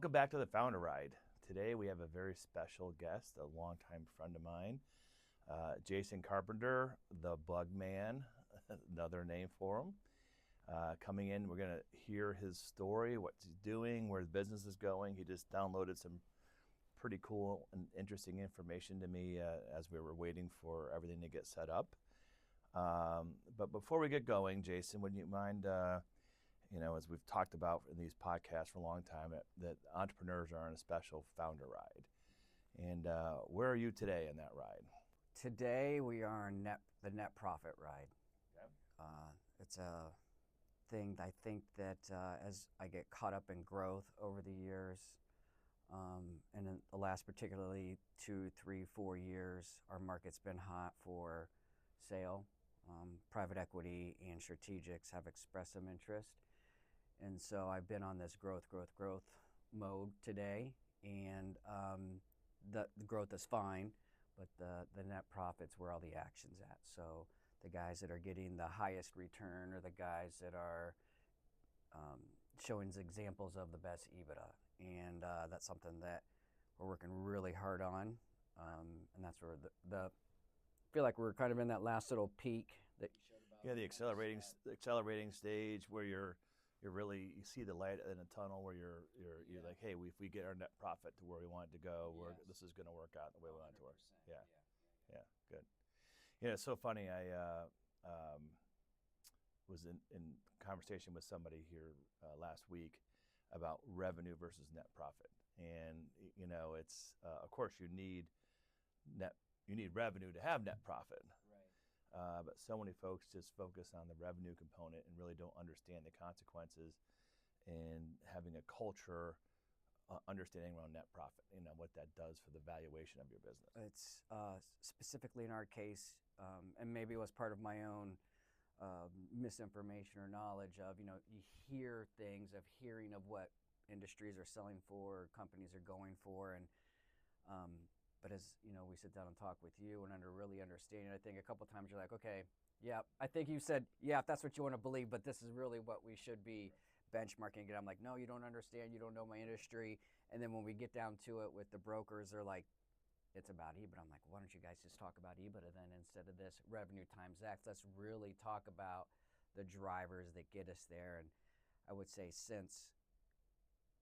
Welcome back to the Founder Ride. Today we have a very special guest, a longtime friend of mine, Jason Carpenter, the Bug Man, another name for him. Coming in, we're going to hear his story, what he's doing, where his business is going. He just downloaded some pretty cool and interesting information to me as we were waiting for everything to get set up. But before we get going, Jason, would you mind, as we've talked about in these podcasts for a long time, that entrepreneurs are on a special founder ride. And where are you today in that ride? Today we are on the net profit ride. Okay. It's a thing I think that as I get caught up in growth over the years, and in the last particularly 2, 3, 4 years, our market's been hot for sale. Private equity and strategics have expressed some interest. And so I've been on this growth mode today, and the growth is fine, but the net profit's where all the action's at. So the guys that are getting the highest return are the guys that are showing examples of the best EBITDA. And that's something that we're working really hard on. And that's where the feel like we're kind of in that last little peak that you showed about. Yeah, the accelerating stage where you see the light in a tunnel where you're like, hey, if we get our net profit to where we want it to go, this is going to work out the way we want it to work. Yeah, good. It's so funny. I was in conversation with somebody here last week about revenue versus net profit, and it's of course you need revenue to have net profit. Right. But so many folks just focus on the revenue component and really don't understand the consequences and having a culture understanding around net profit, what that does for the valuation of your business. It's specifically in our case, and maybe it was part of my own misinformation or knowledge of, you hear things of hearing of what industries are selling for, companies are going for, and but as we sit down and talk with you and really understanding, I think a couple of times you're like, okay, yeah, I think you said, yeah, if that's what you want to believe, but this is really what we should be benchmarking. And I'm like, no, you don't understand. You don't know my industry. And then when we get down to it with the brokers, they're like, it's about EBITDA. I'm like, why don't you guys just talk about EBITDA then instead of this revenue times X? Let's really talk about the drivers that get us there. And I would say since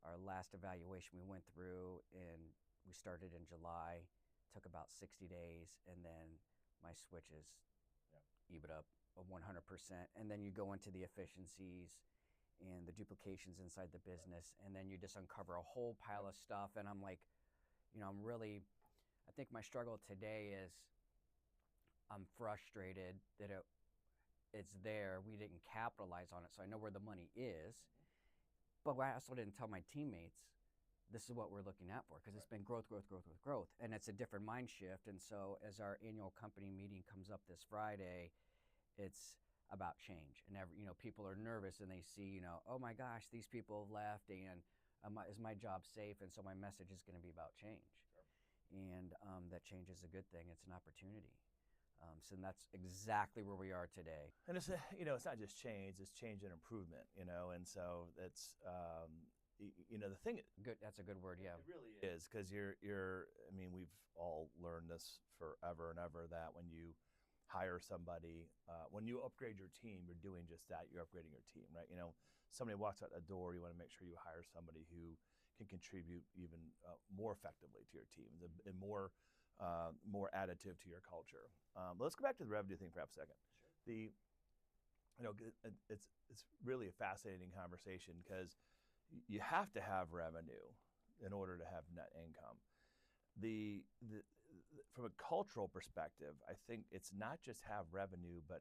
our last evaluation we went through, and we started in July, took about 60 days, and then my switch is EBITDA of 100%. And then you go into the efficiencies and the duplications inside the business, and then you just uncover a whole pile of stuff. And I'm like, I think my struggle today is I'm frustrated that it's there. We didn't capitalize on it, so I know where the money is. But I also didn't tell my teammates this is what we're looking at for, because it's been growth. And it's a different mind shift. And so as our annual company meeting comes up this Friday, it's about change. And people are nervous and they see, oh my gosh, these people have left, and is my job safe? And so my message is going to be about change. Sure. And that change is a good thing. It's an opportunity. So that's exactly where we are today. And it's it's not just change; it's change and improvement. And so that's the thing. Good. That's a good word. Yeah. It really is, because we've all learned this forever and ever, that when you hire somebody, when you upgrade your team, you're doing just that. You're upgrading your team, right? Somebody walks out the door, you want to make sure you hire somebody who can contribute even more effectively to your team and more additive to your culture. But let's go back to the revenue thing for a second. Sure. It's really a fascinating conversation, because you have to have revenue in order to have net income. From a cultural perspective, I think it's not just have revenue, but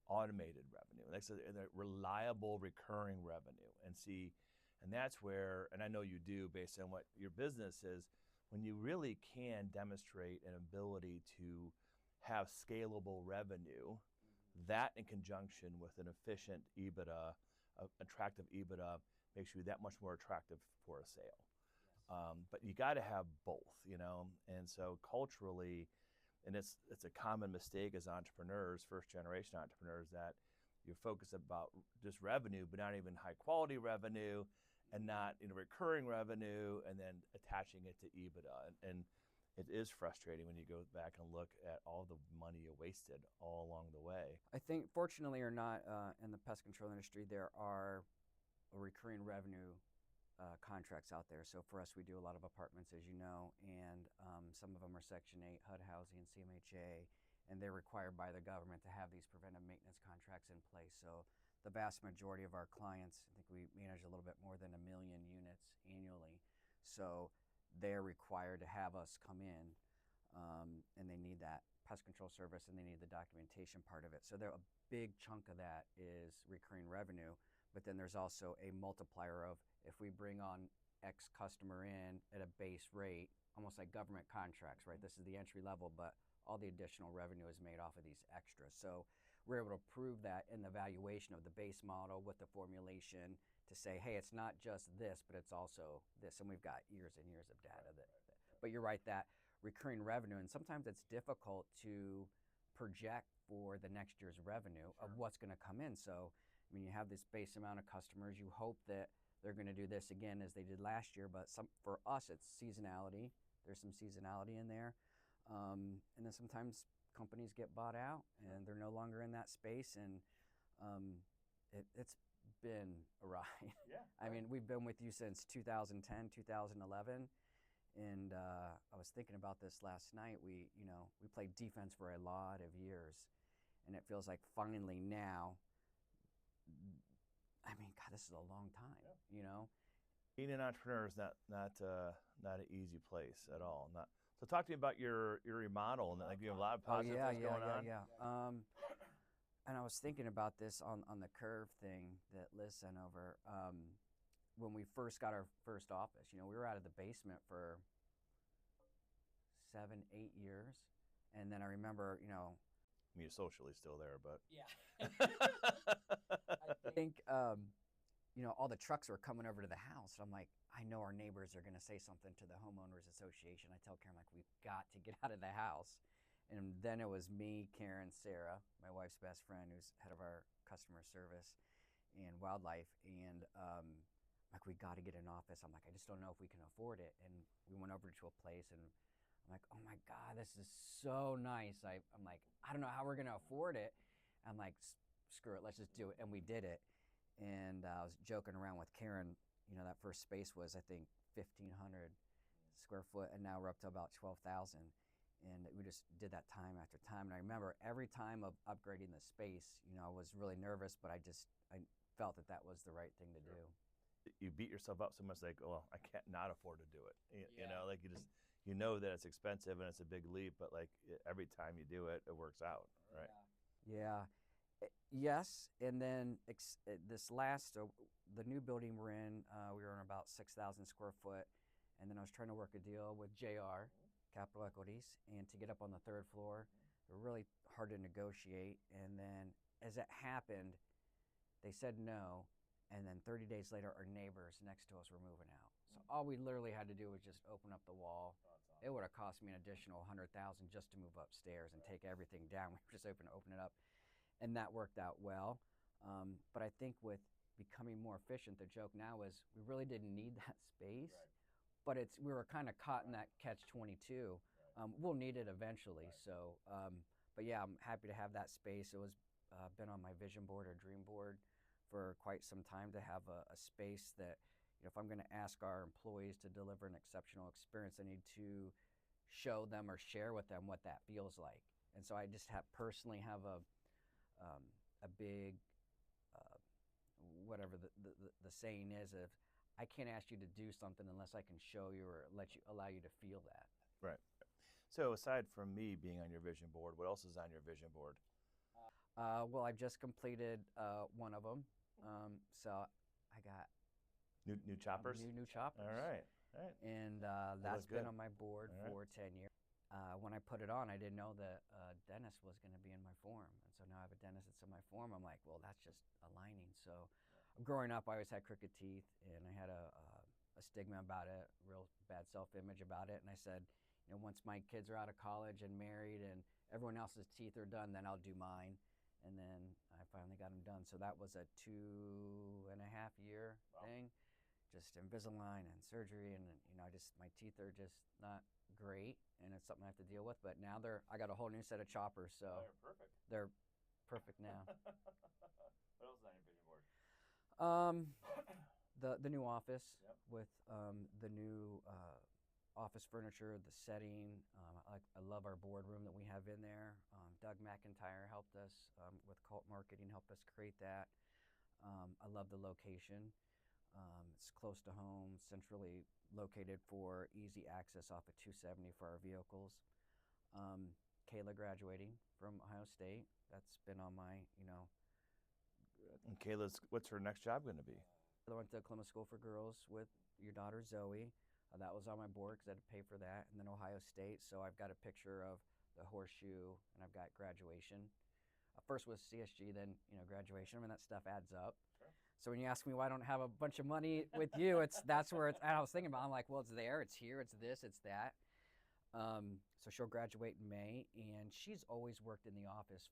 automated revenue. That's a reliable, recurring revenue. And that's where, and I know you do based on what your business is, when you really can demonstrate an ability to have scalable revenue, that in conjunction with an efficient EBITDA, attractive EBITDA, makes you that much more attractive for a sale. Yes. But you got to have both, and so culturally, and it's a common mistake as entrepreneurs, first generation entrepreneurs, that you focus about just revenue, but not even high quality revenue, and not recurring revenue and then attaching it to EBITDA. And it is frustrating when you go back and look at all the money you wasted all along the way. I think, fortunately or not, in the pest control industry, there are recurring revenue contracts out there. So for us, we do a lot of apartments, as you know, and some of them are Section 8 HUD housing and CMHA, and they're required by the government to have these preventive maintenance contracts in place. So the vast majority of our clients, I think we manage a little bit more than 1 million units annually. So they're required to have us come in, and they need that pest control service, and they need the documentation part of it. So a big chunk of that is recurring revenue. But then there's also a multiplier of, if we bring on X customer in at a base rate, almost like government contracts, right? This is the entry level, but all the additional revenue is made off of these extras. So we're able to prove that in the valuation of the base model with the formulation to say, hey, it's not just this, but it's also this. And we've got years and years of data. But you're right, that recurring revenue, and sometimes it's difficult to project for the next year's revenue of what's going to come in. So I mean, you have this base amount of customers. You hope that they're going to do this again as they did last year. But for us, it's seasonality. There's some seasonality in there. And then sometimes companies get bought out and they're no longer in that space. And it's been a ride. Yeah. I mean, we've been with you since 2010, 2011. And I was thinking about this last night. We played defense for a lot of years. And it feels like finally now, I mean, God, this is a long time, Being an entrepreneur is not an easy place at all. So talk to me about your remodel, and like you have a lot of positive things going on. And I was thinking about this on the curve thing that Liz sent over. When we first got our first office, we were out of the basement for 7, 8 years, and then I remember, I mean, you're socially still there, but I think, all the trucks were coming over to the house. I'm like, I know our neighbors are going to say something to the homeowners association. I tell Karen, like, we've got to get out of the house. And then it was me, Karen, Sarah, my wife's best friend, who's head of our customer service and wildlife. And like, we got to get an office. I'm like, I just don't know if we can afford it. And we went over to a place, and I'm like, oh my God, this is so nice. I'm like, I don't know how we're going to afford it. I'm like, screw it, let's just do it. And we did it. And I was joking around with Karen, that first space was, I think, 1,500 square foot, and now we're up to about 12,000. And we just did that time after time. And I remember every time of upgrading the space, I was really nervous, but I felt that was the right thing to do. You beat yourself up so much, like, well, I can't not afford to do it. Like you know that it's expensive and it's a big leap, but like every time you do it, it works out, right? Yeah. Yes, and then this last, the new building we're in, we were in about 6,000 square foot, and then I was trying to work a deal with JR, Capital Equities, and to get up on the 3rd floor. They were really hard to negotiate, and then as it happened, they said no, and then 30 days later, our neighbors next to us were moving out. So all we literally had to do was just open up the wall. It would have cost me an additional $100,000 just to move upstairs and take everything down. We were just open it up. And that worked out well. But I think with becoming more efficient, the joke now is we really didn't need that space, but we were kind of caught in that catch-22. We'll need it eventually. So, but yeah, I'm happy to have that space. It was been on my vision board or dream board for quite some time to have a space that, if I'm going to ask our employees to deliver an exceptional experience, I need to show them or share with them what that feels like. And so I just personally have a big, whatever the saying is, of I can't ask you to do something unless I can show you or allow you to feel that. Right. So aside from me being on your vision board, what else is on your vision board? Well, I've just completed one of them. So I got new choppers. New choppers. All right. And that's been on my board for 10 years. When I put it on, I didn't know that a dentist was going to be in my form. And so now I have a dentist that's in my form. I'm like, well, that's just aligning. So growing up, I always had crooked teeth, and I had a stigma about it, real bad self-image about it. And I said, once my kids are out of college and married and everyone else's teeth are done, then I'll do mine. And then I finally got them done. So that was a 2.5 year thing. just Invisalign and surgery, and my teeth are just not great, and it's something I have to deal with. But now I got a whole new set of choppers, so Oh, they're perfect. they're perfect now. What else is on your vision board? The new office Yep. with the new office furniture, the setting. I love our boardroom that we have in there. Doug McIntyre helped us with Cult Marketing, helped us create that. I love the location. It's close to home, centrally located for easy access off of 270 for our vehicles. Kayla graduating from Ohio State. That's been on my, And Kayla's, what's her next job going to be? I went to Columbus School for Girls with your daughter Zoe. That was on my board because I had to pay for that. And then Ohio State. So I've got a picture of the horseshoe, and I've got graduation. First was CSG, then graduation. I mean, that stuff adds up. Sure. So when you ask me why I don't have a bunch of money with you, that's where it's. I was thinking about. I'm like, well, it's there, it's here, it's this, it's that. So she'll graduate in May, and she's always worked in the office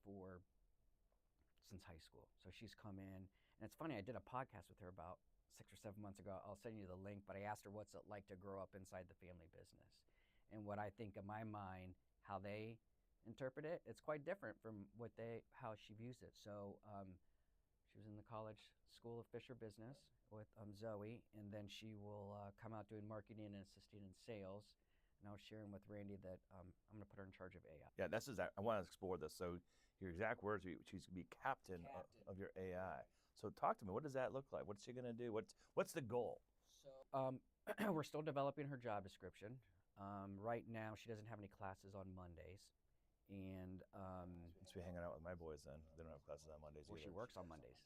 since high school. So she's come in, and it's funny. I did a podcast with her about 6 or 7 months ago. I'll send you the link, but I asked her what's it like to grow up inside the family business, and what I think in my mind, how they interpret it, it's quite different from how she views it. So she was in the college school of Fisher Business with Zoe, and then she will come out doing marketing and assisting in sales. And I was sharing with Randy that I'm going to put her in charge of AI. Yeah, that's exact. I want to explore this. So your exact words, she's going to be captain of your AI. So talk to me. What does that look like? What's she going to do? What's the goal? So we're still developing her job description. Right now, she doesn't have any classes on Mondays. And Must be hanging out with my boys then. They don't have classes on Mondays well, either. she works on Mondays.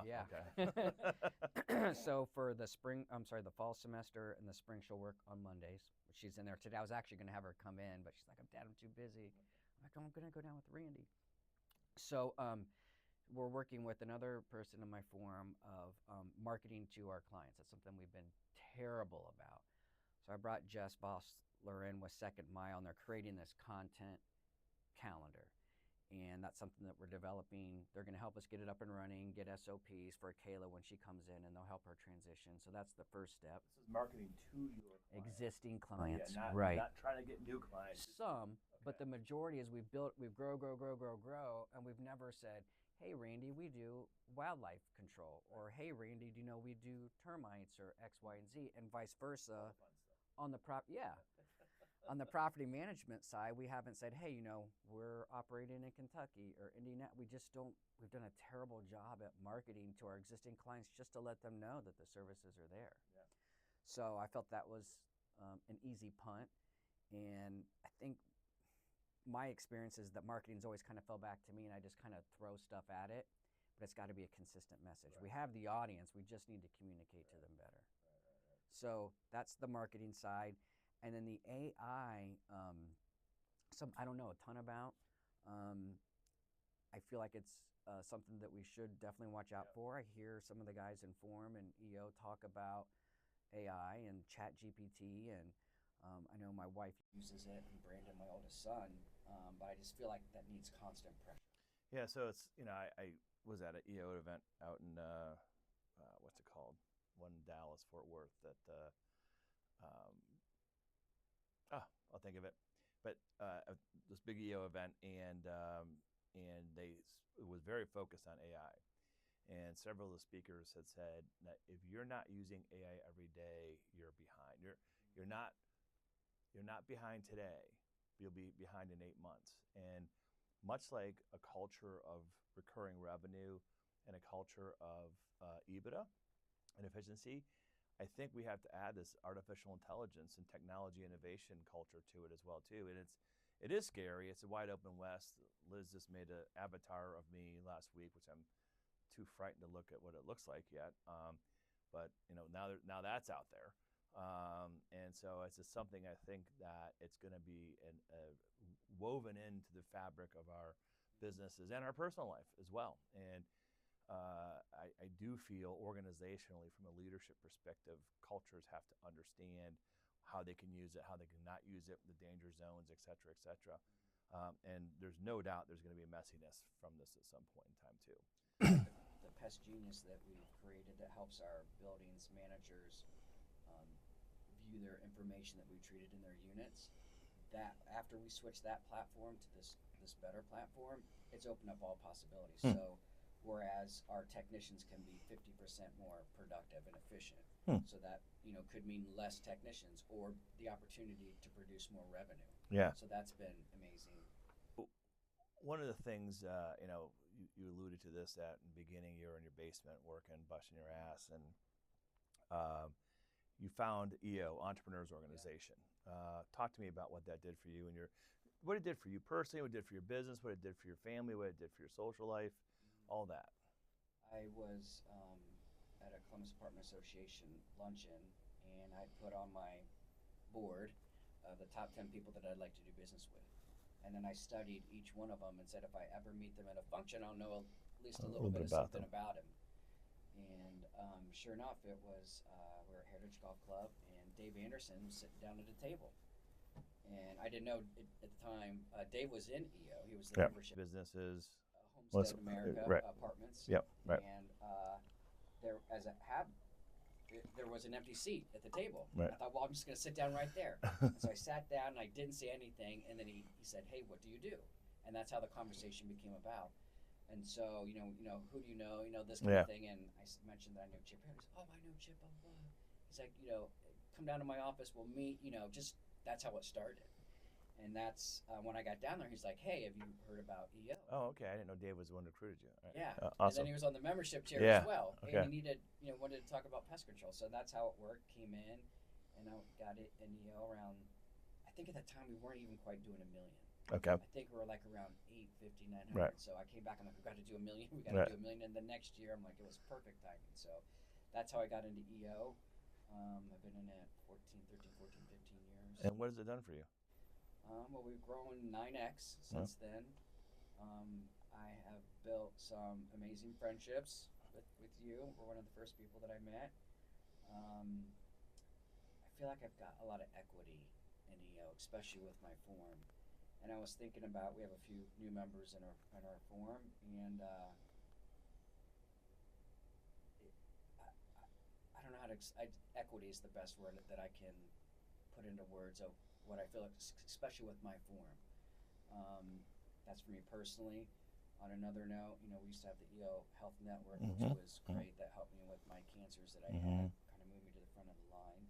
Yeah. Okay. So for the fall semester and the spring, she'll work on Mondays. She's in there today. I was actually going to have her come in, but she's like, Dad, I'm too busy. I'm like, I'm going to go down with Randy. So we're working with another person in my forum of marketing to our clients. That's something we've been terrible about. So I brought Jess Bossler in with Second Mile, and they're creating this content calendar. And that's something that we're developing. They're going to help us get it up and running, get SOPs for Kayla when she comes in, and they'll help her transition. So that's the first step. This is marketing to your clients. Existing clients, Yeah, right. Not trying to get new clients. Some, but the majority is we've grow, and we've never said, hey, Randy, we do wildlife control, or hey, Randy, do you know we do termites, or X, Y, and Z, and vice versa. On the on the property management side, we haven't said, hey, we're operating in Kentucky or Indiana. We've done a terrible job at marketing to our existing clients just to let them know that the services are there. Yeah. So I felt that was an easy punt. And I think my experience is that marketing's always kind of fell back to me, and I just kind of throw stuff at it. But it's got to be a consistent message. Right. We have the audience. We just need to communicate to them better. Right. So that's the marketing side. And then the AI, I don't know a ton about. I feel like it's something that we should definitely watch out for. I hear some of the guys in Forum and EO talk about AI and Chat GPT, and I know my wife uses it, and Brandon, my oldest son, but I just feel like that needs constant pressure. Yeah, so it's, I was at an EO event out in, what's it called? One in Dallas, Fort Worth, that I'll think of it. But this big EO event, and it was very focused on AI. And several of the speakers had said that if you're not using AI every day, you're behind. You're not behind today. You'll be behind in 8 months. And much like a culture of recurring revenue and a culture of EBITDA and efficiency, I think we have to add this artificial intelligence and technology innovation culture to it as well too. And it is scary. It's a wide open west. Liz just made an avatar of me last week, which I'm too frightened to look at what it looks like yet. But now that's out there. And so it's just something I think that it's going to be woven into the fabric of our businesses and our personal life as well. And I do feel organizationally, from a leadership perspective, cultures have to understand how they can use it, how they can not use it, the danger zones, et cetera, et cetera. And there's no doubt there's going to be messiness from this at some point in time too. The Pest Genius that we've created that helps our buildings managers view their information that we've treated in their units. That after we switch that platform to this better platform, it's opened up all possibilities. So whereas our technicians can be 50% more productive and efficient, so that could mean less technicians or the opportunity to produce more revenue. Yeah. So that's been amazing. One of the things, you alluded to this at the beginning. You were in your basement working, busting your ass, and you found EO, Entrepreneurs Organization. Talk to me about what that did for you and what it did for you personally, what it did for your business, what it did for your family, what it did for your social life, all that. I was at a Columbus Apartment Association luncheon, and I put on my board the top 10 people that I'd like to do business with. And then I studied each one of them and said, if I ever meet them at a function, I'll know at least a little bit of something about him. And sure enough, it was, we were at Heritage Golf Club, and Dave Anderson was sitting down at a table. And I didn't know at the time, Dave was in EO. He was the membership. Businesses. Homestead America Apartments. Yep, right. And there was an empty seat at the table. Right. I thought, well, I'm just going to sit down right there. So I sat down, and I didn't say anything. And then he said, hey, what do you do? And that's how the conversation became about. And so, who do you know? This kind of thing. And I mentioned that I knew Chip Harris. Oh, I know Chip. Blah, blah. He's like, come down to my office. We'll meet. Just that's how it started. And that's when I got down there, he's like, hey, have you heard about EO? Oh, okay. I didn't know Dave was the one who recruited you. Right. Yeah. Awesome. And then he was on the membership chair as well. Okay. And he needed, wanted to talk about pest control. So that's how it worked. Came in, and I got it in EO around, I think at the time we weren't even quite doing $1 million. Okay. I think we were like around 850, 900. Right. So I came back, I'm like, we got to do $1 million. We got to do $1 million. And the next year, I'm like, it was perfect timing. So that's how I got into EO. I've been in it 15 years. And what has it done for you? Well, we've grown 9x since then. I have built some amazing friendships with you. We're one of the first people that I met. I feel like I've got a lot of equity in EO, especially with my form. And I was thinking about, we have a few new members in our form, and I don't know how to. Equity is the best word that I can put into words of what I feel like, especially with my form. That's for me personally. On another note, we used to have the EO Health Network, which was great. That helped me with my cancers that I had, kind of moved me to the front of the line.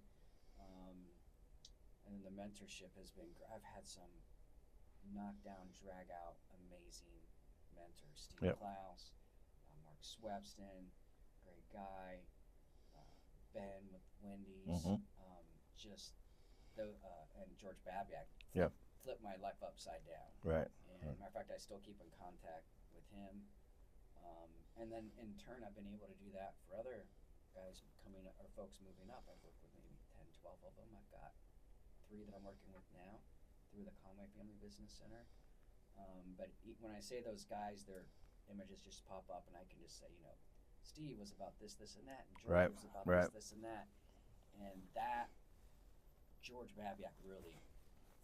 And then the mentorship has been great. I've had some knockdown, drag out, amazing mentors. Steve Klaus, Mark Swepston, great guy. Ben with Wendy's, and George Babiak flipped my life upside down. Right. And matter of fact, I still keep in contact with him. And then in turn, I've been able to do that for other guys coming up, or folks moving up. I've worked with maybe 10, 12 of them. I've got 3 that I'm working with now through the Conway Family Business Center. But when I say those guys, their images just pop up, and I can just say, Steve was about this, this, and that, and George was about this, and that. And that, George Babiak really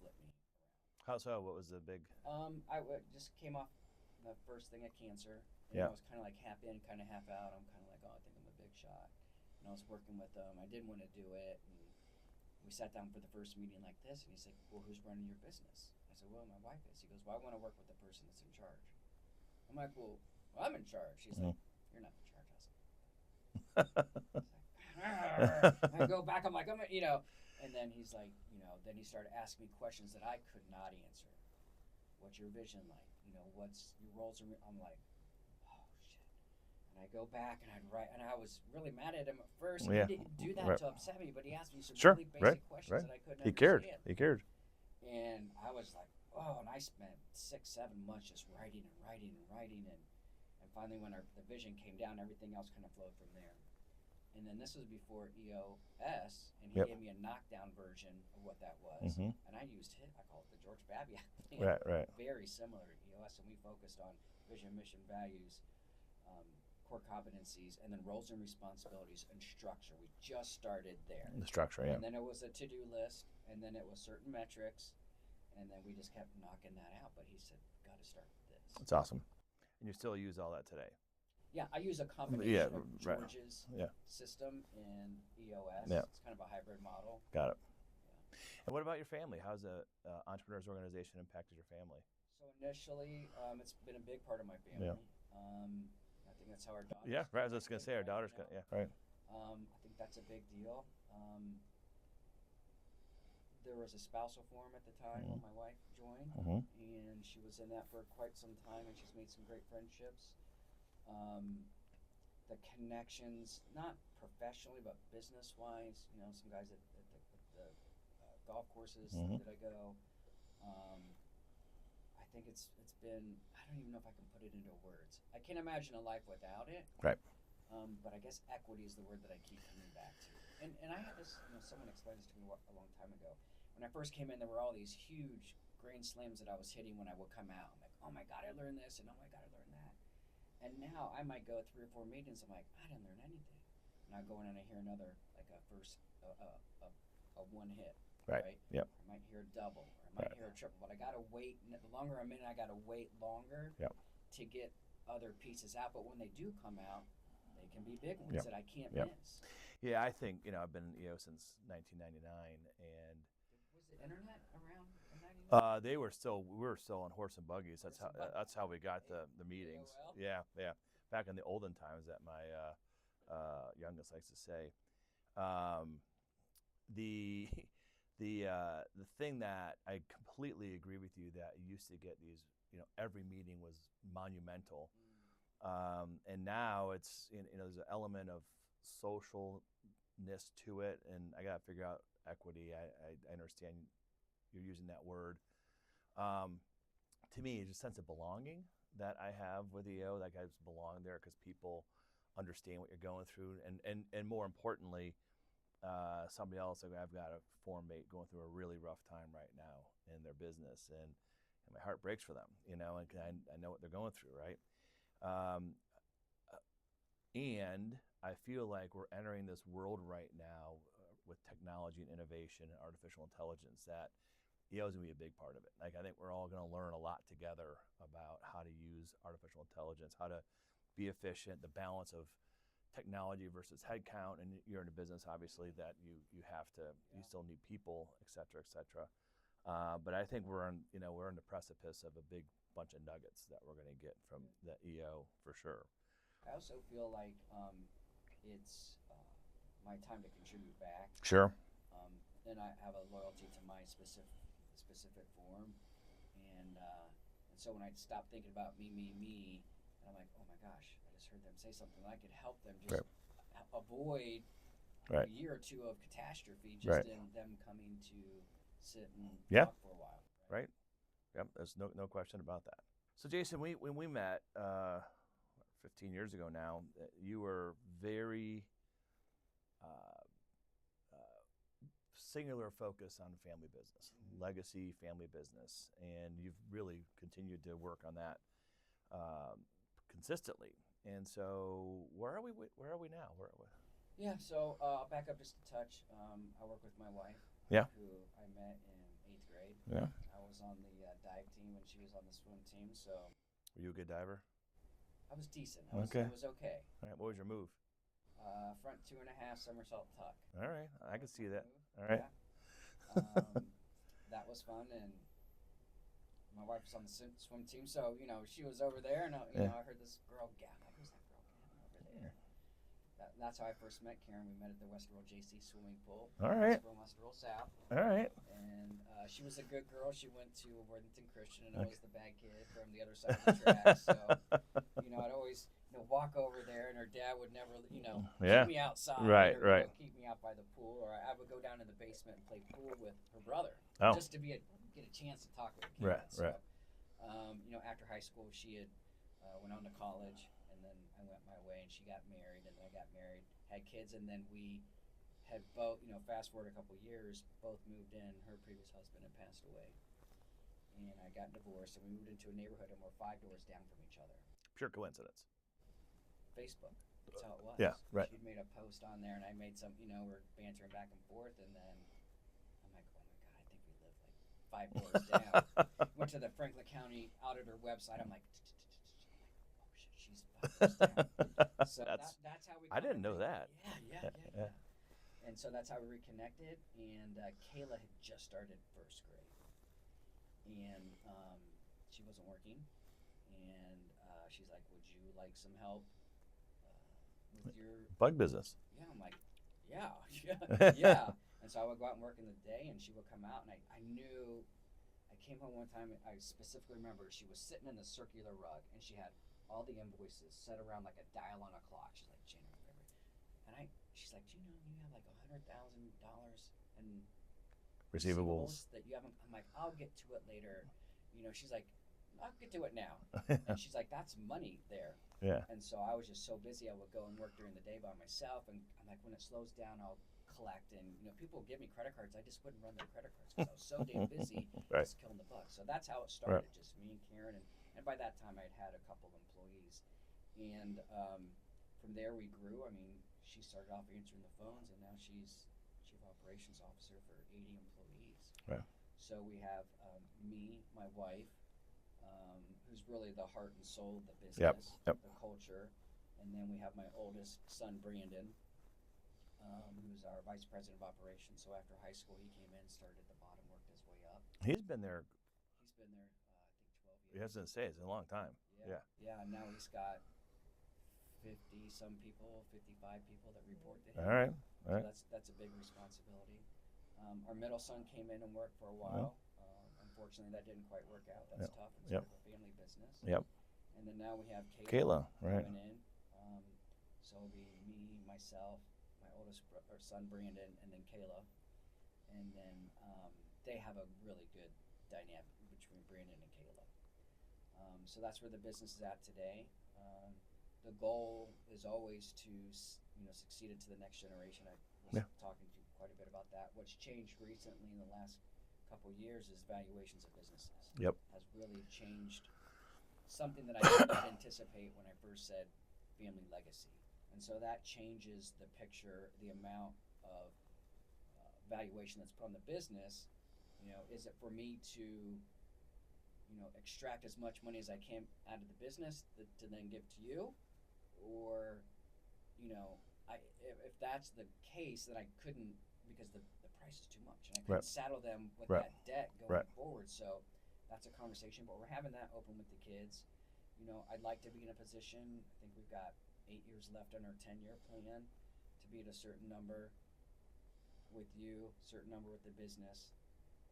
flipped me around. How so? What was the big? I just came off the first thing of cancer. And I was kind of like half in, kind of half out. I'm kind of like, oh, I think I'm a big shot. And I was working with him. I didn't want to do it. And we sat down for the first meeting like this, and he's like, well, who's running your business? I said, well, my wife is. He goes, well, I want to work with the person that's in charge. I'm like, well, I'm in charge. He's like, you're not in charge. I go back, I'm like, and then he's like, then he started asking me questions that I could not answer. What's your vision like? What's your roles? I'm like, oh shit. And I go back and I'd write, and I was really mad at him at first. He didn't do that to upset me, but he asked me some really basic questions that I couldn't understand. He cared. And I was like, oh, and I spent 6-7 months just writing and writing and writing, and finally when the vision came down, everything else kind of flowed from there. And then this was before EOS, and he gave me a knockdown version of what that was. And I used I call it the George Babiak thing. Right. Very similar to EOS, and we focused on vision, mission, values, core competencies, and then roles and responsibilities and structure. We just started there. The structure, And then it was a to-do list, and then it was certain metrics, and then we just kept knocking that out. But he said, got to start with this. That's awesome. And you still use all that today? Yeah, I use a combination Yeah, of right. George's Yeah. system and EOS. Yeah. It's kind of a hybrid model. Got it. Yeah. And what about your family? How's the Entrepreneurs Organization impacted your family? So initially, it's been a big part of my Yeah. family. I think that's how our daughters. Yeah, right. I was just gonna say our daughter's now. gonna. Yeah, right. I think that's a big deal. There was a spousal forum at the time when my wife joined, Mm-hmm. and she was in that for quite some time, and she's made some great friendships. The connections, not professionally, but business-wise, some guys at the golf courses that I go. I think it's been, I don't even know if I can put it into words. I can't imagine a life without it. Right. But I guess equity is the word that I keep coming back to. And I had this, someone explained this to me a long time ago. When I first came in, there were all these huge grand slams that I was hitting when I would come out. I'm like, oh my God, I learned this, and oh my God, I learned that. And now I might go 3 or 4 meetings. I'm like, I didn't learn anything. And I go in and I hear another, like a first, a one hit. Right. Yep. I might hear a double, or I might hear a triple. But I gotta wait. The longer I'm in, I gotta wait longer to get other pieces out. But when they do come out, they can be big ones that I can't miss. Yeah, I think I've been in EO since 1999, and was the internet around in 99? we were still on horse and buggies. That's how we got the meetings. AOL? Yeah. Back in the olden times, that my youngest likes to say. The thing that I completely agree with you, that you used to get these, every meeting was monumental, and now it's there's an element of socialness to it, and I got to figure out equity. I understand you're using that word. To me, it's a sense of belonging that I have with EO. Like, I just belong there because people understand what you're going through, and more importantly, somebody else. I've got a form mate going through a really rough time right now in their business, and my heart breaks for them. And I know what they're going through, right? And I feel like we're entering this world right now with technology and innovation and artificial intelligence that EO is going to be a big part of it. Like, I think we're all going to learn a lot together about how to use artificial intelligence, how to be efficient, the balance of technology versus headcount. And you're in a business, obviously, that you have to, you still need people, et cetera, et cetera. But I think we're in the precipice of a big bunch of nuggets that we're going to get from the EO for sure. I also feel like it's my time to contribute back. Sure. And I have a loyalty to my specific form, and so when I stop thinking about me, and I'm like, oh my gosh, I just heard them say something that I could help them just avoid a year or two of catastrophe just in them coming to sit and talk for a while. Right. Yep. There's no question about that. So Jason, when we met 15 years ago now, you were very singular focus on family business, legacy family business, and you've really continued to work on that consistently. And so, where are we now? Yeah. So I'll back up just a touch. I work with my wife. Yeah. Who I met in 8th grade. Yeah. I was on the dive team and she was on the swim team. So. Were you a good diver? I was decent. I was okay. All right. What was your move? Front 2.5 somersault tuck. All right. I can see that. All right. Yeah. That was fun, and my wife was on the swim team, so she was over there, and I heard this girl gap. Like, who's that girl gapping over there? That's how I first met Karen. We met at the Westerville JC swimming pool. All right. Westerville South. All right. And she was a good girl. She went to Worthington Christian, and I was the bad kid from the other side of the track. So, I'd always walk over there, and her dad would never, keep me outside. Right. Keep me out by the pool, or I would go down in the basement and play pool with her brother, just to get a chance to talk with her kids. Right. After high school, she had went on to college, and then I went my way, and she got married, and then I got married, had kids, and then we had both, fast forward a couple years, both moved in. Her previous husband had passed away, and I got divorced, and we moved into a neighborhood, and we're 5 doors down from each other. Pure coincidence. Facebook. That's how it was. Yeah, right. She'd made a post on there, and I made some, we're bantering back and forth, and then I'm like, oh my God, I think we live like 5 doors down. Went to the Franklin County Auditor website. I'm like, oh shit, she's 5 So that's how we. I didn't know that. Yeah. And so that's how we reconnected. And Kayla had just started first grade, and she wasn't working. And she's like, "Would you like some help with your bug business?" Yeah, I'm like, yeah. And so I would go out and work in the day, and she would come out, and I knew. I came home one time, and I specifically remember she was sitting in the circular rug, and she had all the invoices set around like a dial on a clock. She's like, January, February. And she's like, do you know you have like $100,000 in receivables that you haven't? I'm like, I'll get to it later. She's like, I'll get to it now. And she's like, that's money there. Yeah. And so I was just so busy, I would go and work during the day by myself. And I'm like, when it slows down, I'll collect. And people would give me credit cards. I just wouldn't run their credit cards because I was so damn busy Right. just killing the bugs. So that's how it started, Right. just me and Karen. And by that time, I'd had a couple of employees. And from there, we grew. I mean, she started off answering the phones, and now she's Chief Operations Officer for 80 employees. Right. So we have me, my wife, who's really the heart and soul of the business, Yep. the culture. And then we have my oldest son, Brandon, who's our Vice President of Operations. So after high school, he came in, started at the bottom, worked his way up. He's been there. He's been there, I think, 12 years. He hasn't stayed. It's a long time. Yeah. Yeah, and now he's got 50-some people, 55 people that report to him. All right. So that's a big responsibility. Our middle son came in and worked for a while. Unfortunately, that didn't quite work out. That's tough. It's sort of a family business. Yep. And then now we have Kayla, right. coming in. So it'll be me, myself, my oldest son, Brandon, and then Kayla. And then they have a really good dynamic between Brandon and Kayla. So that's where the business is at today. The goal is always to succeed it to the next generation. I was talking to you quite a bit about that. What's changed recently in the last couple of years is valuations of businesses. Yep. Has really changed, something that I did not anticipate when I first said family legacy. And so that changes the picture, the amount of valuation that's put on the business. Is it for me to extract as much money as I can out of the business to then give to you? Or, if that's the case, then I couldn't, because the price is too much, and I couldn't saddle them with that debt going forward. So that's a conversation, but we're having that open with the kids. I'd like to be in a position, I think we've got 8 years left on our 10-year plan, to be at a certain number with you, certain number with the business,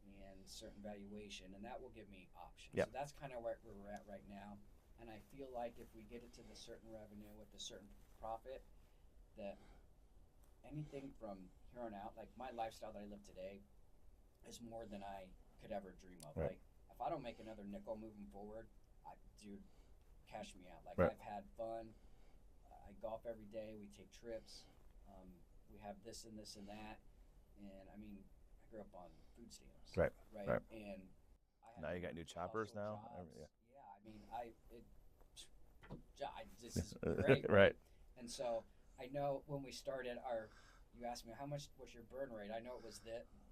and certain valuation, and that will give me options. Yep. So that's kind of where we're at right now. And I feel like if we get it to the certain revenue with a certain profit, that anything from here on out, like my lifestyle that I live today, is more than I could ever dream of. Right. Like, if I don't make another nickel moving forward, dude, cash me out. Like, Right. I've had fun. I golf every day. We take trips. We have this and this and that. And I mean, I grew up on food stamps. Right. And Now you got new choppers now. Yeah, I mean, this is great. Right. And so I know when we started you asked me how much was your burn rate. I know it was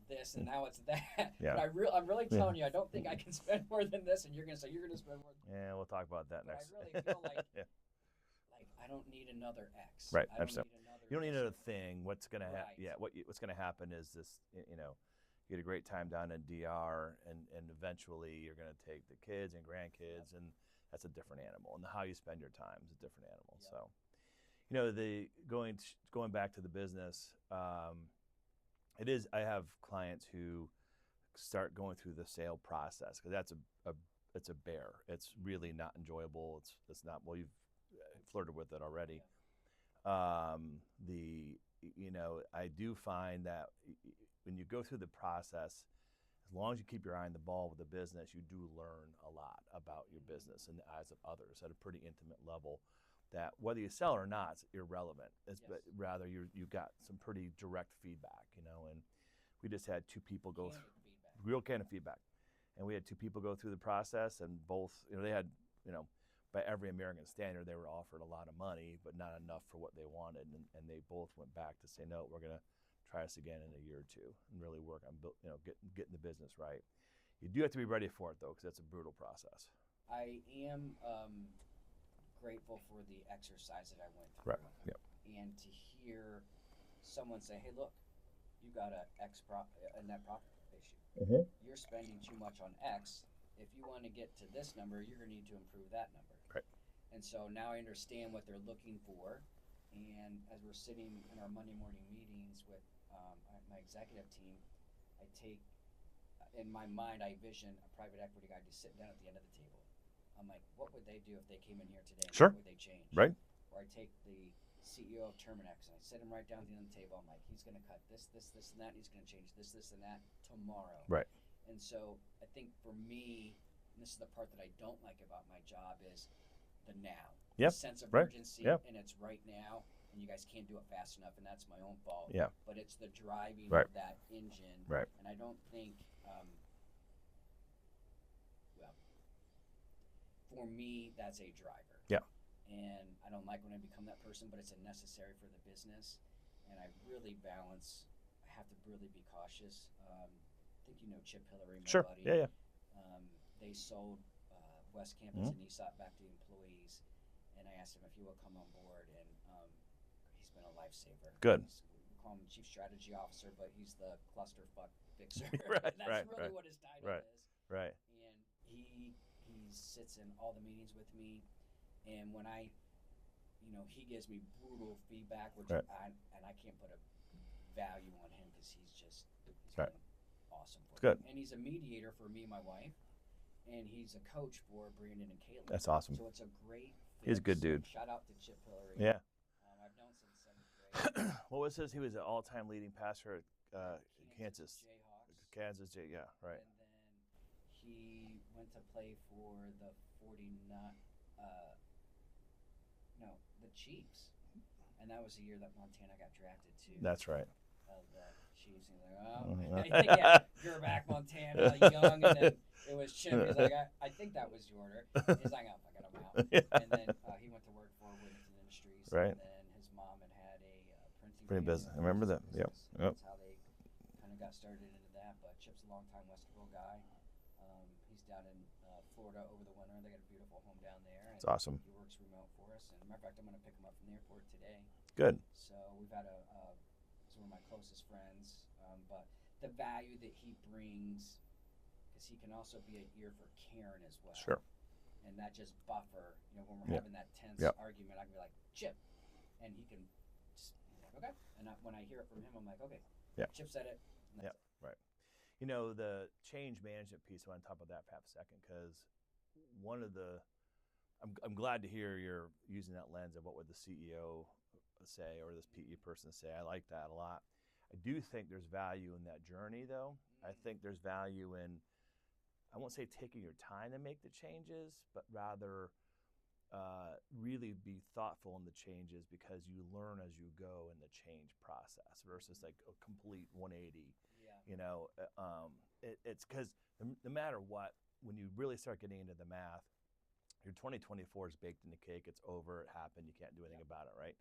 this, and now it's that. Yeah. But I'm really telling you, I don't think I can spend more than this. And you're gonna say you're gonna spend more. Yeah, we'll talk about that next. I really feel like like I don't need another X. Right. I don't need another. You don't need another thing. What's gonna happen? Right. Yeah. What's gonna happen is this. You get a great time down in DR, and eventually you're gonna take the kids and grandkids, and that's a different animal. And how you spend your time is a different animal. Yep. So, going back to the business, it is. I have clients who start going through the sale process, because that's it's a bear. It's really not enjoyable. It's not. Well, you've flirted with it already. Yeah. I do find that when you go through the process, as long as you keep your eye on the ball with the business, you do learn a lot about your business in the eyes of others at a pretty intimate level, that whether you sell or not, it's irrelevant. But rather you got some pretty direct feedback, and we just had two people go through real candid feedback. And we had two people go through the process, and both, they had, by every American standard, they were offered a lot of money, but not enough for what they wanted. And they both went back to say, no, we're going to try this again in a year or two and really work on getting the business right. You do have to be ready for it, though, because it's a brutal process. I am grateful for the exercise that I went through. Right. Yep. And to hear someone say, hey, look, you got a net profit issue. Mm-hmm. You're spending too much on X. If you want to get to this number, you're going to need to improve that number. Right. And so now I understand what they're looking for. And as we're sitting in our Monday morning meetings with my executive team, I take, in my mind, I vision a private equity guy just sitting down at the end of the table. I'm like, what would they do if they came in here today? And Sure. What would they change? Right. Or I take the CEO of Terminex and I sit him right down at the end of the table. I'm like, he's going to cut this, and that. And he's going to change this, and that tomorrow. Right. And so I think for me, and this is the part that I don't like about my job, is the now. Yep. The sense of Right. urgency, Yep. and it's right now, and you guys can't do it fast enough, and that's my own fault. Yeah. But it's the driving Right. of that engine. Right. And I don't think, for me, that's a driver. Yeah. And I don't like when I become that person, but it's a necessary for the business. And I really balance. I have to really be cautious. I think you know Chip Hillary, my Sure. buddy. Yeah. They sold West Campus Mm-hmm. and ESOP back to the employees, and I asked him if he would come on board, and he's been a lifesaver. Good. We call him Chief Strategy Officer, but he's the clusterfuck fixer. Right, That's really right. what his title Right. is. Right. And he sits in all the meetings with me, and when he gives me brutal feedback, which Right. I can't put a value on him because he's Right. been awesome for Good. me. And he's a mediator for me and my wife, and he's a coach for Brandon and Caitlin. That's awesome. So it's a great fit. He's a good dude. Shout out to Chip Hillary. Yeah. I've known since 7th grade. What was his? He was an all-time leading passer at Kansas. Jayhawks. Kansas, yeah, right. And then he went to play for the 49, the Chiefs. And that was the year that Montana got drafted too. That's right. The Chiefs. He's like, I think, you're back, Montana, young. And then it was Chip. He's like, I think that was your order. He's like, oh, fuck it, I'm out. And then he went to work for Worthington Industries. Right. And then his mom had a Printing business. I remember that. Yep. That's how they kind of got started into that. But Chip's a longtime Westerville guy. He's down in Florida over the winter. They got a beautiful home down there. It's awesome. He works remote for us. And matter of fact, I'm going to pick him up from the airport today. Good. So we've had he's one of my closest friends. But the value that he brings, because he can also be an ear for Karen as well. Sure. And that just buffer, when we're having that tense argument, I can be like, Chip. And he can just be like, okay. And when I hear it from him, I'm like, okay. Yeah. Chip said it. Yeah. Right. The change management piece, I want to talk about that for half a second, because I'm glad to hear you're using that lens of what would the CEO say or this PE person say. I like that a lot. I do think there's value in that journey, though. I think there's value in, I won't say taking your time to make the changes, but rather really be thoughtful in the changes, because you learn as you go in the change process versus like a complete 180. Yeah. It's because no matter what, when you really start getting into the math, your 2024 is baked in the cake. It's over. It happened. You can't do anything about it, right?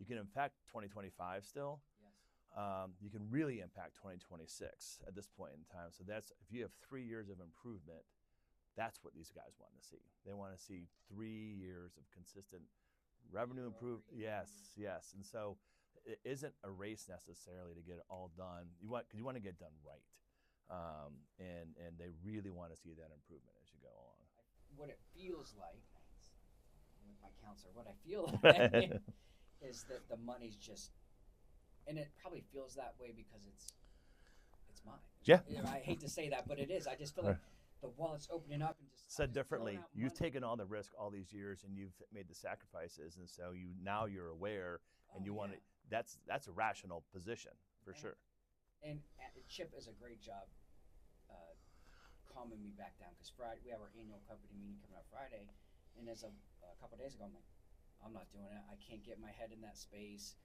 You can impact 2025 still. Yes. You can really impact 2026 at this point in time. So that's, if you have 3 years of improvement, that's what these guys want to see. They want to see 3 years of consistent revenue improvement. Yes. And so it isn't a race necessarily to get it all done. Because you want to get done right. And they really want to see that improvement as you go along. What it feels like, with my counselor, what I feel like is that the money's just, and it probably feels that way because it's mine. Yeah. I hate to say that, but it is. I just feel like the wallet's opening up and just. Said differently, you've money. taken all the risk all these years, and you've made the sacrifices, and so now you're aware, and you want to. That's a rational position for sure. And Chip does a great job calming me back down, because Friday we have our annual company meeting coming up Friday, and as a couple of days ago, I'm like, I'm not doing it. I can't get my head in that space.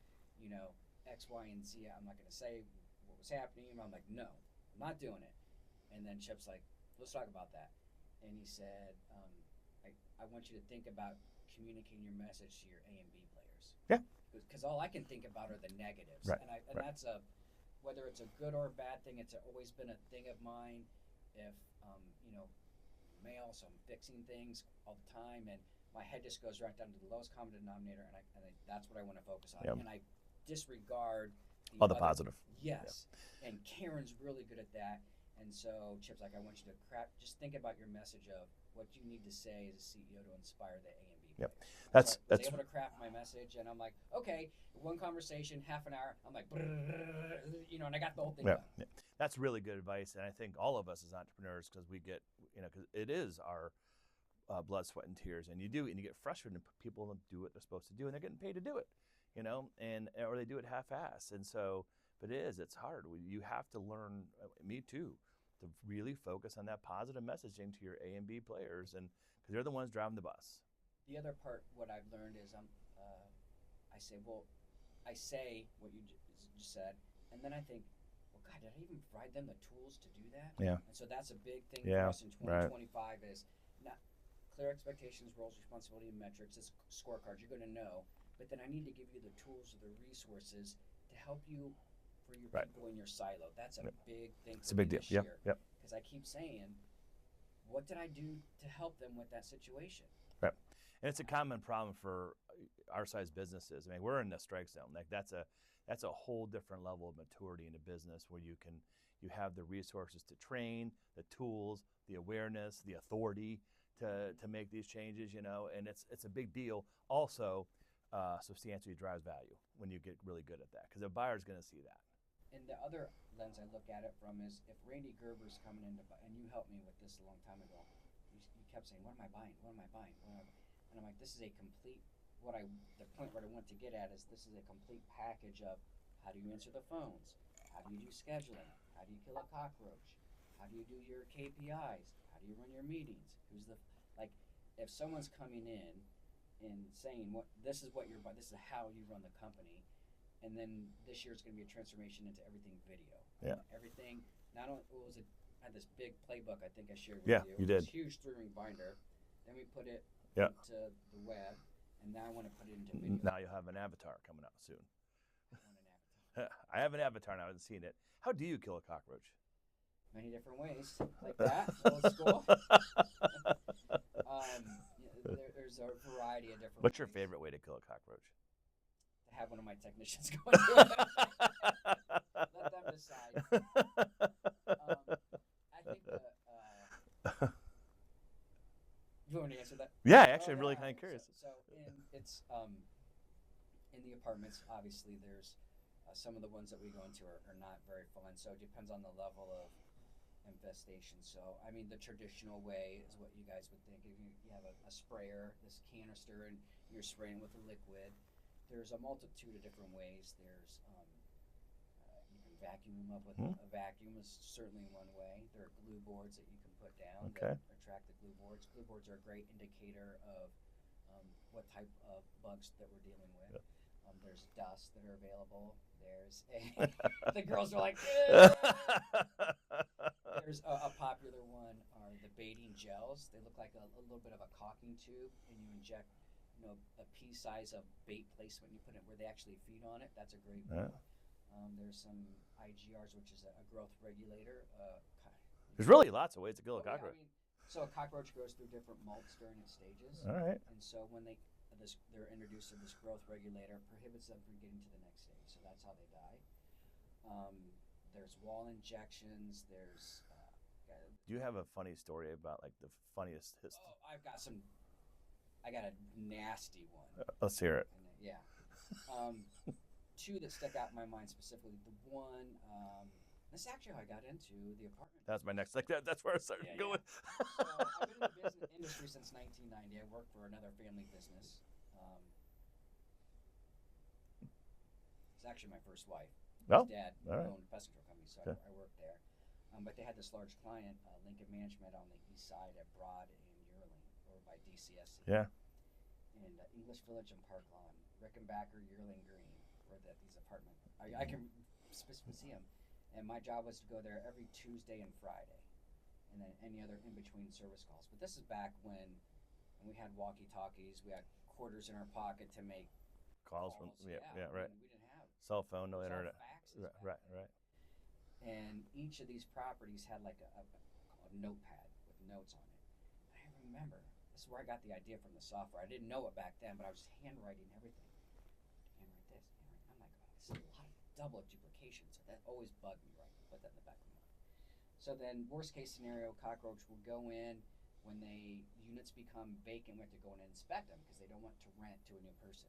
X, Y, and Z. I'm not going to say what was happening. I'm like, no, I'm not doing it. And then Chip's like, let's talk about that. And he said, I want you to think about communicating your message to your A and B players. Yeah. Because all I can think about are the negatives. Right. And that's whether it's a good or a bad thing, it's always been a thing of mine. If, male, so I'm fixing things all the time. And my head just goes right down to the lowest common denominator, and that's what I want to focus on. Yep. And I disregard all the positive. Yes. Yep. And Karen's really good at that. And so Chip's like, I want you to just think about your message of what you need to say as a CEO to inspire the A and B. Yep. That's able to craft my message, and I'm like, okay, one conversation, half an hour. I'm like, you know, and I got the whole thing done. Yeah. That's really good advice, and I think all of us as entrepreneurs, because we get, you know, because it is our blood, sweat, and tears, and you get frustrated, and people don't do what they're supposed to do, and they're getting paid to do it, you know, or they do it half-assed, and so, but it's hard. You have to learn, me too, to really focus on that positive messaging to your A and B players, and because they're the ones driving the bus. The other part, what I've learned is I say what you just said, and then I think, well, God, did I even provide them the tools to do that? Yeah. And so that's a big thing for us in 2025 is not clear expectations, roles, responsibility, and metrics. This scorecard you're going to know, but then I need to give you the tools or the resources to help you for your people in your silo. That's a big thing. It's a big deal. Yep. Because I keep saying, what did I do to help them with that situation? Right. And it's a common problem for our size businesses. I mean, we're in the strike zone. Like that's a whole different level of maturity in a business where you have the resources to train, the tools, the awareness, the authority to make these changes, you know, and it's a big deal. Also, substantially drives value when you get really good at that, because the buyer's going to see that. And the other lens I look at it from is if Randy Gerber's coming in and you helped me with this a long time ago, you kept saying, what am I buying? What am I buying? And I'm like, this is a complete, the point where I want to get at is this is a complete package of how do you answer the phones? How do you do scheduling? How do you kill a cockroach? How do you do your KPIs? How do you run your meetings? If someone's coming in and saying, this is how you run the company, and then this year it's going to be a transformation into everything video. Yeah. Everything, not only, I had this big playbook I think I shared with you. Yeah, you did. This huge 3-ring binder. Then we put it into the web, and now I want to put it into video. Now you'll have an avatar coming out soon. I want an avatar. I have an avatar now. I haven't seen it. How do you kill a cockroach? Many different ways, like that, old school. There's a variety of different What's ways. your favorite way to kill a cockroach? To have one of my technicians go and do it. Let them decide. I think you want me to answer that? Yeah, actually, I'm really kind of curious. So in the apartments, obviously, there's some of the ones that we go into are not very fun. So it depends on the level of infestation. So I mean, the traditional way is what you guys would think. If you have a sprayer, this canister, and you're spraying with a liquid. There's a multitude of different ways. There's you can vacuum them up with a vacuum is certainly one way. There are glue boards that you can put down that attract the glue boards. Glue boards are a great indicator of what type of bugs that we're dealing with. Yep. There's dust that are available. There's the girls are like, there's a popular one are the baiting gels. They look like a little bit of a caulking tube, and you inject a pea size of bait placement. You put it where they actually feed on it. That's a great one. There's some IGRs, which is a growth regulator. There's really lots of ways to kill a cockroach. Yeah, so a cockroach goes through different molts during its stages. All right. And so when they're introduced to this growth regulator, prohibits them from getting to the next stage. So that's how they die. There's wall injections. There's. Do you have a funny story about like the funniest history? Oh, I got a nasty one. Let's hear it. Yeah. Two that stuck out in my mind specifically. The one, this is actually how I got into the apartment. That's my next. That's where I started going. So I've been in the business industry since 1990. I worked for another family business. It's actually my first wife. His dad owned a pest control company, so I worked there. But they had this large client, Lincoln Management, on the east side at Broad and Yearling, over by DCSC. Yeah. And English Village and Park Lawn, Rickenbacker, Yearling Green, where these apartments. I can specifically see them. And my job was to go there every Tuesday and Friday, and then any other in-between service calls. But this is back when we had walkie-talkies, we had quarters in our pocket to make calls. From, right. We didn't have cell phone, no internet. Faxes right. And each of these properties had like a notepad with notes on it. And I remember this is where I got the idea from the software. I didn't know it back then, but I was handwriting everything. Handwrite this. I'm like, oh, this is a lot of double duplication. So that always bugged me, right? Put that in the back of my mind. So then, worst case scenario, cockroach will go in. When units become vacant, we have to go in and inspect them because they don't want to rent to a new person.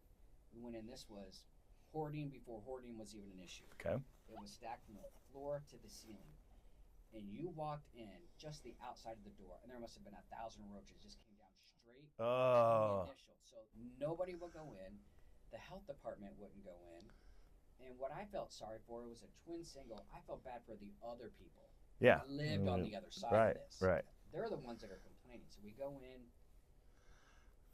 We went in. This was hoarding before hoarding was even an issue. Okay. It was stacked from the floor to the ceiling. And you walked in just the outside of the door, and there must have been 1,000 roaches just came down straight to the initial. So nobody would go in. The health department wouldn't go in. And what I felt sorry for, it was a twin single. I felt bad for the other people Yeah. that lived on the other side Right. of this. Right. They're the ones that are complaining. So we go in,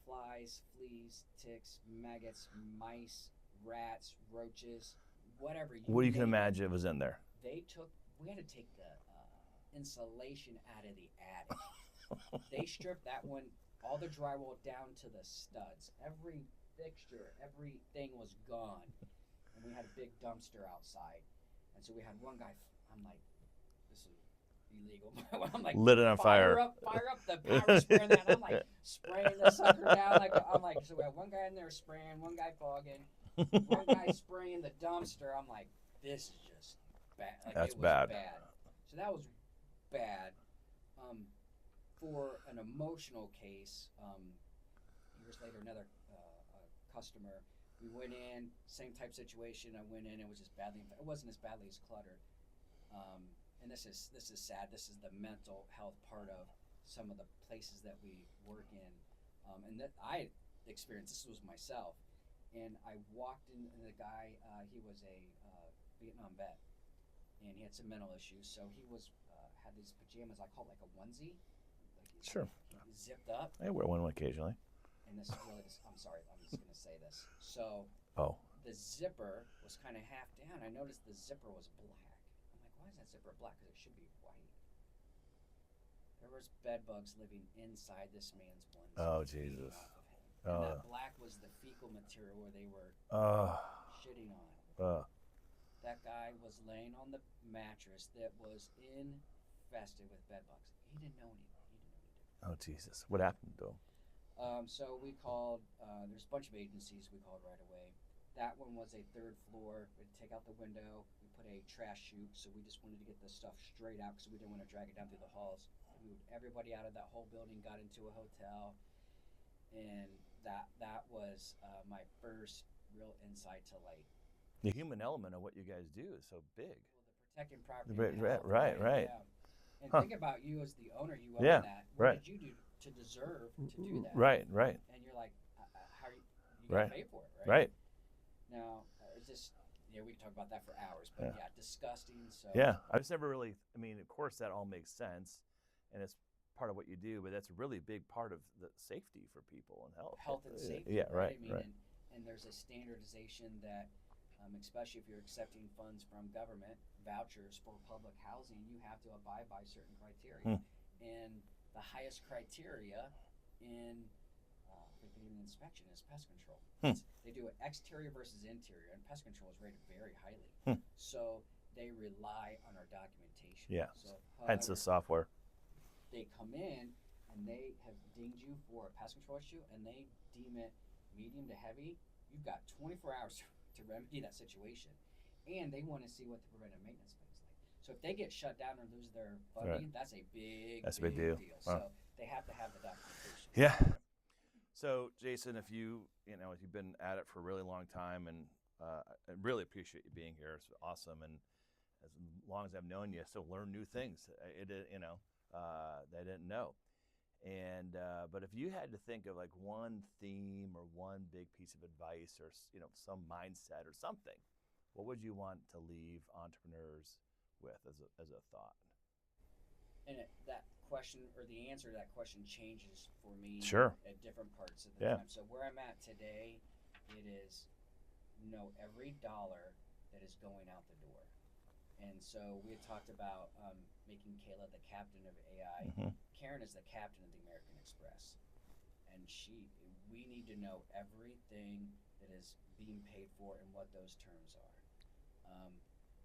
flies, fleas, ticks, maggots, mice, rats, roaches, whatever. What you can imagine was in there. We had to take the insulation out of the attic. They stripped that one, all the drywall down to the studs. Every fixture, everything was gone. And we had a big dumpster outside. And so we had one guy, I'm like, this is illegal. I'm like, lit it on fire. Fire up the power sprayer. And I'm like spraying the sucker down. So we had one guy in there spraying, one guy fogging, one guy spraying the dumpster. I'm like, this is just bad. That's it was bad. So that was bad. For an emotional case, years later, another customer, we went in, same type situation. I went in, it was just badly. It wasn't as badly as cluttered. And this is sad. This is the mental health part of some of the places that we work in, and that I experienced. This was myself, and I walked in, and the guy, he was a Vietnam vet, and he had some mental issues. So he was had these pajamas I call like a onesie, Sure. Zipped up. I wear one occasionally. And this is really, I'm sorry, I'm just gonna say this. So the zipper was kind of half down. I noticed the zipper was black. I'm like, why is that zipper black? Because it should be white. There was bed bugs living inside this man's onesie. Oh, Jesus. And that black was the fecal material where they were shitting on. That guy was laying on the mattress that was infested with bed bugs. He didn't know anything. Oh, Jesus. What happened to him? So we called, there's a bunch of agencies we called right away. That one was a third floor. We had to take out the window. We put a trash chute, so we just wanted to get the stuff straight out because we didn't want to drag it down through the halls. We moved everybody out of that whole building, got into a hotel, and that was my first real insight to like the human element of what you guys do is so big. Well, the protecting property. Right. Yeah. And think about you as the owner. You own that. What did you do to deserve to do that? Right. And you're like, how are you gotta pay for it, right? Now, it's just, we can talk about that for hours, but disgusting. So yeah, I just never really. I mean, of course, that all makes sense, and it's part of what you do, but that's a really big part of the safety for people and health and safety. Yeah, right. I mean, and there's a standardization that. Especially if you're accepting funds from government vouchers for public housing, you have to abide by certain criteria. And the highest criteria in inspection is pest control. They do it exterior versus interior, and pest control is rated very highly. So they rely on our documentation. Yeah. So, hence the software. They come in and they have dinged you for a pest control issue, and they deem it medium to heavy. You've got 24 hours to remedy that situation, and they want to see what the preventive maintenance plan is like. So if they get shut down or lose their funding, that's a big deal. So they have to have the documentation. Yeah. So Jason, if you've been at it for a really long time, and I really appreciate you being here. It's awesome, and as long as I've known you, I still learn new things. That I didn't know. And but if you had to think of like one theme or one big piece of advice or some mindset or something, what would you want to leave entrepreneurs with as a thought? And that question or the answer to that question changes for me at different parts of the time. So where I'm at today, it is know every dollar that is going out the door. And so we had talked about making Kayla the captain of AI. Karen is the captain of the American Express. And we need to know everything that is being paid for and what those terms are.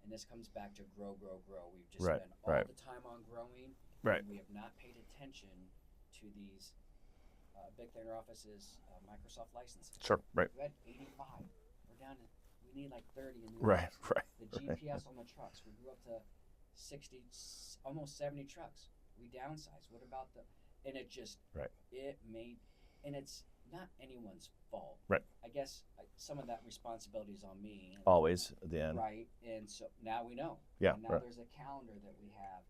And this comes back to grow. We've just spent all the time on growing. Right. And we have not paid attention to these a big thing in our office is Microsoft licenses. Sure. Right. We had 85. We're down to, we need like 30 in the Right. office. Right. The GPS on the trucks, we grew up to 60, almost 70 trucks. We downsized. What about and it just, Right. it made, and it's not anyone's fault. Right. I guess some of that responsibility is on me. Always at the end. Right. And so now we know. Yeah. And now Right. there's a calendar that we have.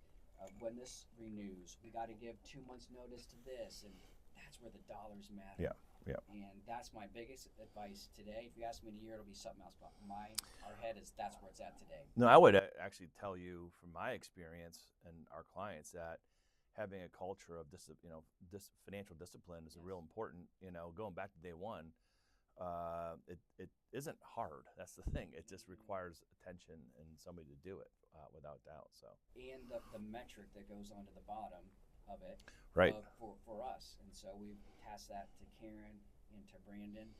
When this renews, we got to give 2 months notice to this, and that's where the dollars matter. Yeah, yeah. And that's my biggest advice today. If you ask me in a year, it'll be something else. But our head is that's where it's at today. No, I would actually tell you from my experience and our clients that having a culture of financial discipline is real important. Going back to day one, it isn't hard. That's the thing. It just requires attention and somebody to do it without doubt. So. And the metric that goes onto the bottom of it, right, for us, and so we pass that to Karen and to Brandon.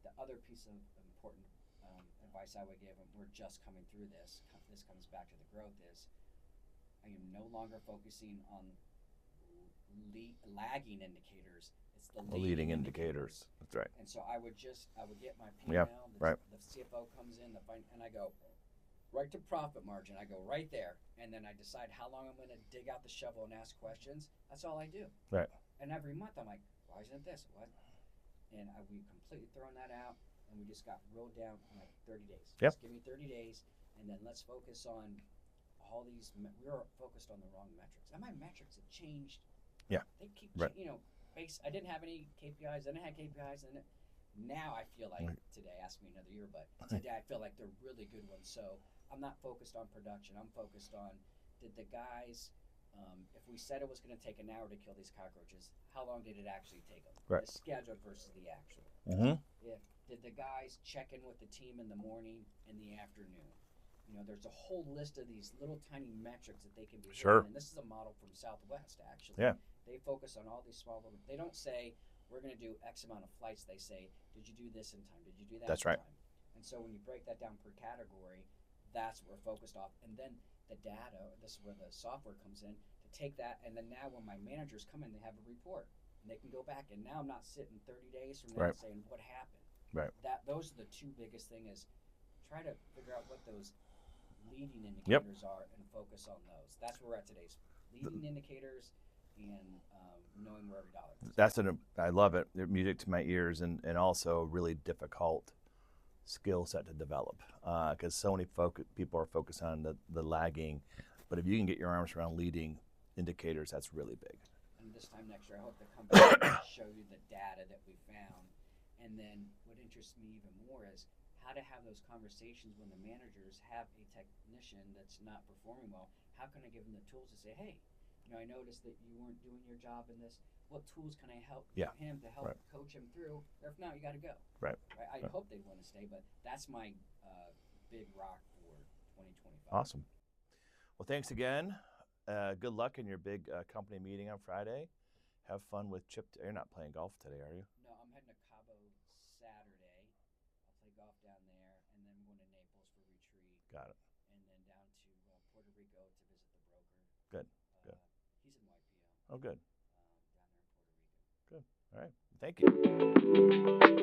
The other piece of important advice I would give, and we're just coming through this. This comes back to the growth. Is I am no longer focusing on lagging indicators. It's the leading indicators. That's right. And so I would get my P&L. Yeah, right. The CFO comes in, and I go right to profit margin. I go right there, and then I decide how long I'm going to dig out the shovel and ask questions. That's all I do. Right. And every month I'm like, why isn't it this? What? And we completely thrown that out, and we just got real down in like 30 days. Yep. Just give me 30 days, and then let's focus on all these. We were focused on the wrong metrics, and my metrics have changed. Yeah. They keep, right. I didn't have any KPIs. Then I had KPIs, and now I feel like today. Ask me another year, but today I feel like they're really good ones. So I'm not focused on production. I'm focused on did the guys. If we said it was going to take an hour to kill these cockroaches, how long did it actually take them? Right. The scheduled versus the actual. Mm-hmm. Did the guys check in with the team in the morning and the afternoon? There's a whole list of these little tiny metrics that they can be sure. hitting, and this is a model from Southwest, actually. Yeah. They focus on all these small little. They don't say we're going to do X amount of flights. They say, did you do this in time? Did you do that? That's in right. time? And so when you break that down per category, that's what we're focused off. And then the data. This is where the software comes in to take that. And then now when my managers come in, they have a report, and they can go back. And now I'm not sitting 30 days from now right. saying what happened. Right. Those are the two biggest thing is try to figure out what those leading indicators are and focus on those. That's where we're at today. Leading indicators and knowing where every dollar is. I love it. Music to my ears, and also really difficult skill set to develop because so many people are focused on the lagging, but if you can get your arms around leading indicators, that's really big. And this time next year, I hope the company will show you the data that we found. And then what interests me even more is how to have those conversations when the managers have a technician that's not performing well. How can I give them the tools to say, hey, I noticed that you weren't doing your job in this. What tools can I help him to help coach him through? Or if not, you got to go. Right. I hope they'd want to stay, but that's my big rock for 2025. Awesome. Well, thanks again. Good luck in your big company meeting on Friday. Have fun with Chip. You're not playing golf today, are you? No, I'm heading to Cabo Saturday. I'll play golf down there, and then I'm going to Naples for retreat. Got it. And then down to Puerto Rico to visit the broker. Good. Good. He's in YPO. Oh, good. Down there in Puerto Rico. Good. All right. Thank you.